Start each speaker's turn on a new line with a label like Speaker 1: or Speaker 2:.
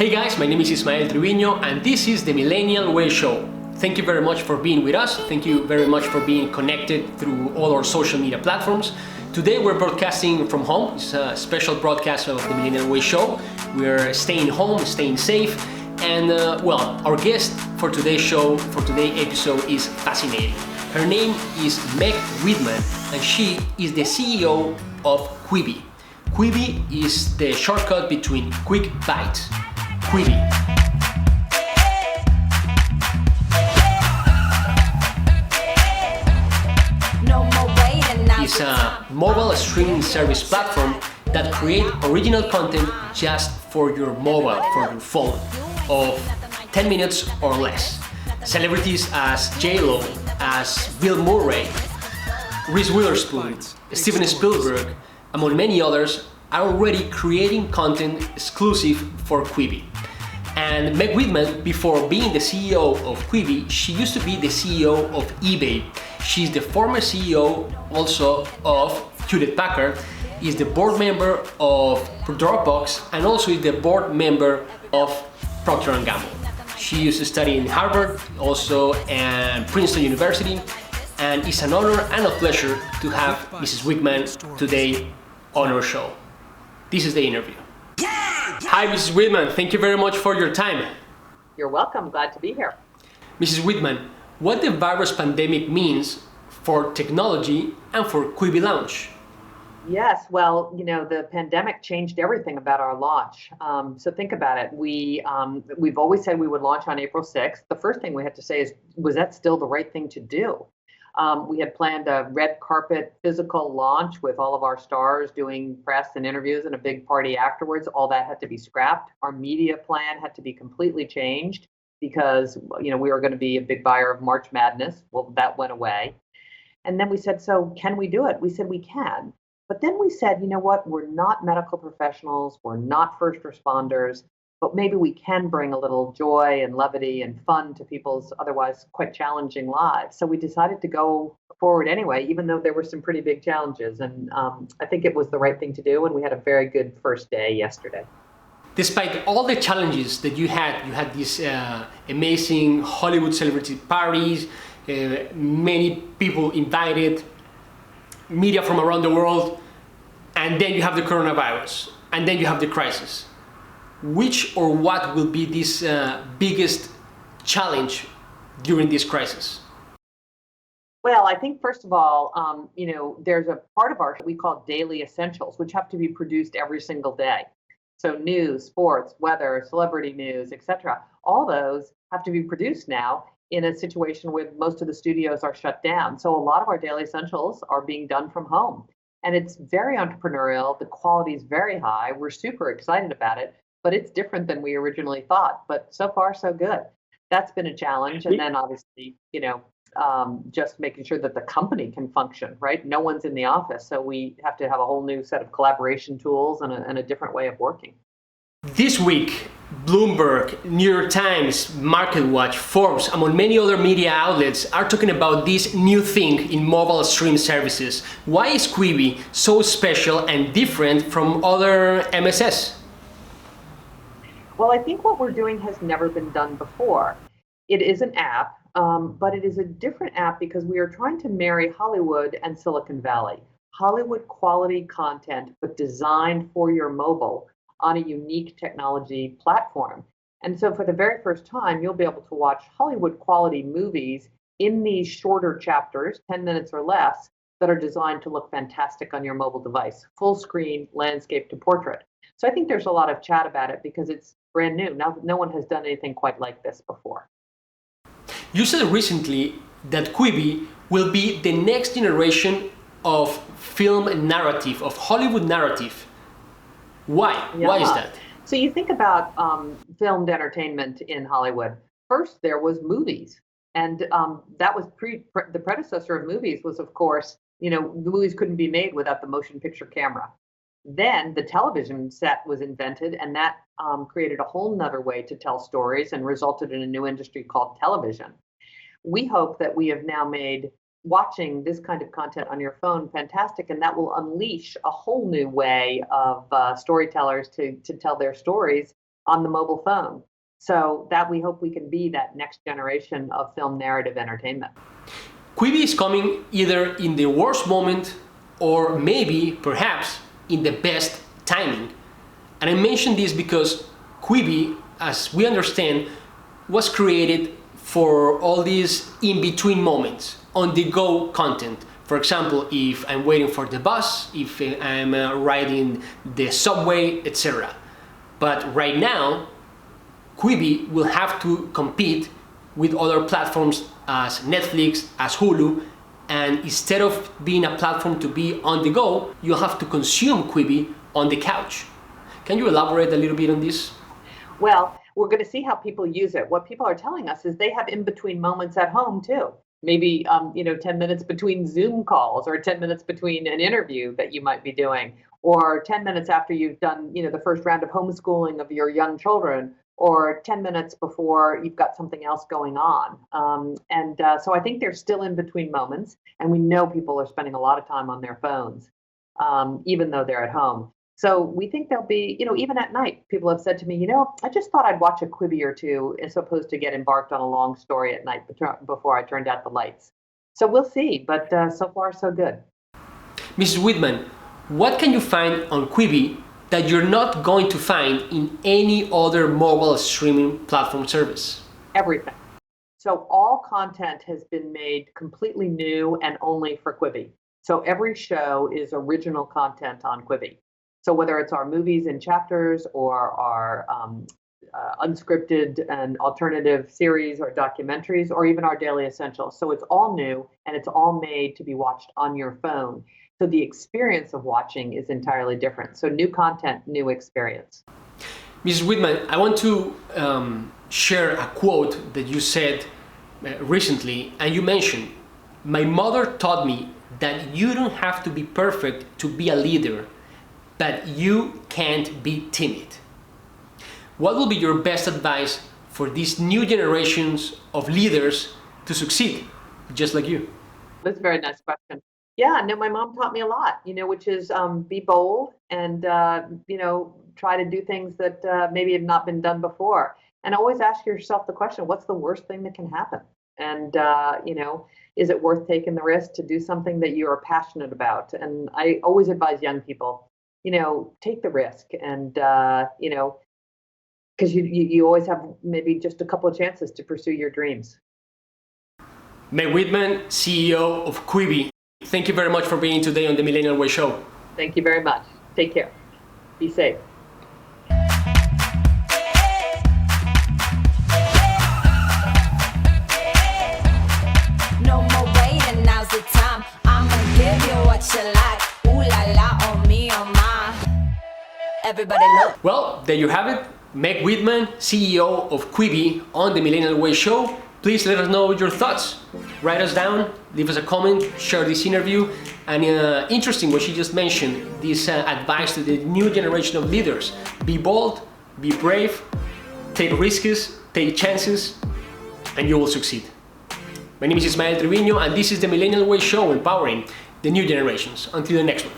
Speaker 1: Hey guys, my name is Ismael Trevino and this is the Millennial Way Show. Thank you very much for being with us. Thank you very much for being connected through all our social media platforms. Today we're broadcasting from home. It's a special broadcast of the Millennial Way Show. We're staying home, staying safe, and our guest for today's show, for today's episode is fascinating. Her name is Meg Whitman and she is the CEO of Quibi. Quibi is the shortcut between quick bites. Quibi. It's a mobile streaming service platform that creates original content just for your mobile, for your phone, of 10 minutes or less. Celebrities as J-Lo, as Bill Murray, Reese Witherspoon, Steven Spielberg, among many others, are already creating content exclusive for Quibi. And Meg Whitman, before being the CEO of Quibi, she used to be the CEO of eBay. She's the former CEO also of Hewlett-Packard, is the board member of Dropbox, and also is the board member of Procter & Gamble. She used to study in Harvard, also at Princeton University, and it's an honor and a pleasure to have Mrs. Whitman today on our show. This is the interview. Hi, Mrs. Whitman. Thank you very much for your time.
Speaker 2: You're welcome. Glad to be here.
Speaker 1: Mrs. Whitman, what the virus pandemic means for technology and for Quibi launch?
Speaker 2: Yes, well, the pandemic changed everything about our launch. So think about it. We've always said we would launch on April 6th. The first thing we had to say is, was that still the right thing to do? We had planned a red carpet physical launch with all of our stars doing press and interviews and a big party afterwards. All that had to be scrapped. Our media plan had to be completely changed because, we were going to be a big buyer of March Madness. Well, that went away. And then we said, so can we do it? We said we can. But then we said, you know what? We're not medical professionals. We're not first responders. But maybe we can bring a little joy and levity and fun to people's otherwise quite challenging lives. So we decided to go forward anyway, even though there were some pretty big challenges. And I think it was the right thing to do. And we had a very good first day yesterday.
Speaker 1: Despite all the challenges that you had these amazing Hollywood celebrity parties, many people invited, media from around the world, and then you have the coronavirus, and then you have the crisis. Which or what will be this biggest challenge during this crisis?
Speaker 2: Well, I think first of all, there's a part of our we call daily essentials, which have to be produced every single day. So news, sports, weather, celebrity news, etc. All those have to be produced now in a situation where most of the studios are shut down. So a lot of our daily essentials are being done from home. And it's very entrepreneurial. The quality is very high. We're super excited about it. But it's different than we originally thought. But so far, so good. That's been a challenge. And then obviously, just making sure that the company can function, right? No one's in the office. So we have to have a whole new set of collaboration tools and a different way of working.
Speaker 1: This week, Bloomberg, New York Times, MarketWatch, Forbes, among many other media outlets are talking about this new thing in mobile stream services. Why is Quibi so special and different from other MSS?
Speaker 2: Well, I think what we're doing has never been done before. It is an app, but it is a different app because we are trying to marry Hollywood and Silicon Valley. Hollywood quality content, but designed for your mobile on a unique technology platform. And so for the very first time, you'll be able to watch Hollywood quality movies in these shorter chapters, 10 minutes or less, that are designed to look fantastic on your mobile device, full screen, landscape to portrait. So I think there's a lot of chat about it because it's brand new. Now, no one has done anything quite like this before.
Speaker 1: You said recently that Quibi will be the next generation of film narrative, of Hollywood narrative. Why?
Speaker 2: Yeah.
Speaker 1: Why is that?
Speaker 2: So you think about filmed entertainment in Hollywood. First, there was movies. And that was the predecessor of movies was, of course, the movies couldn't be made without the motion picture camera. Then the television set was invented, and that created a whole nother way to tell stories and resulted in a new industry called television. We hope that we have now made watching this kind of content on your phone fantastic, and that will unleash a whole new way of storytellers to tell their stories on the mobile phone. So that we hope we can be that next generation of film narrative entertainment.
Speaker 1: Quibi is coming either in the worst moment or maybe, perhaps, in the best timing. And I mention this because Quibi, as we understand, was created for all these in-between moments, on-the-go content. For example, if I'm waiting for the bus, if I'm riding the subway, etc. But right now, Quibi will have to compete with other platforms as Netflix, as Hulu, and instead of being a platform to be on the go, you'll have to consume Quibi on the couch. Can you elaborate a little bit on this?
Speaker 2: Well, we're going to see how people use it. What people are telling us is they have in-between moments at home too. Maybe 10 minutes between Zoom calls, or 10 minutes between an interview that you might be doing, or 10 minutes after you've done the first round of homeschooling of your young children, or 10 minutes before you've got something else going on. So I think they're still in between moments, and we know people are spending a lot of time on their phones, even though they're at home. So we think there'll be, even at night, people have said to me, I just thought I'd watch a Quibi or two as opposed to get embarked on a long story at night before I turned out the lights. So we'll see, but so far so good.
Speaker 1: Mrs. Whitman, what can you find on Quibi that you're not going to find in any other mobile streaming platform service?
Speaker 2: Everything. So all content has been made completely new and only for Quibi. So every show is original content on Quibi. So whether it's our movies in chapters or our unscripted and alternative series or documentaries, or even our daily essentials. So it's all new and it's all made to be watched on your phone. So the experience of watching is entirely different. So new content, new experience.
Speaker 1: Mrs. Whitman, I want to share a quote that you said recently, and you mentioned, "My mother taught me that you don't have to be perfect to be a leader, but you can't be timid." What will be your best advice for these new generations of leaders to succeed, just like you?
Speaker 2: That's a very nice question. Yeah, no, my mom taught me a lot, which is be bold and, try to do things that maybe have not been done before. And always ask yourself the question, what's the worst thing that can happen? And, is it worth taking the risk to do something that you are passionate about? And I always advise young people, take the risk and, because you always have maybe just a couple of chances to pursue your dreams.
Speaker 1: Meg Whitman, CEO of Quibi, thank you very much for being today on the Millennial Way Show.
Speaker 2: Thank you very much. Take care. Be safe.
Speaker 3: No more waiting, now's the time. I'ma give you what you like. Ooh la la, on me, on my. Everybody look.
Speaker 1: Well, there you have it. Meg Whitman, CEO of Quibi, on the Millennial Way Show. Please let us know your thoughts. Write us down, leave us a comment, share this interview. And interesting what she just mentioned, this advice to the new generation of leaders. Be bold, be brave, take risks, take chances, and you will succeed. My name is Ismael Trevino, and this is the Millennial Way Show, empowering the new generations. Until the next one.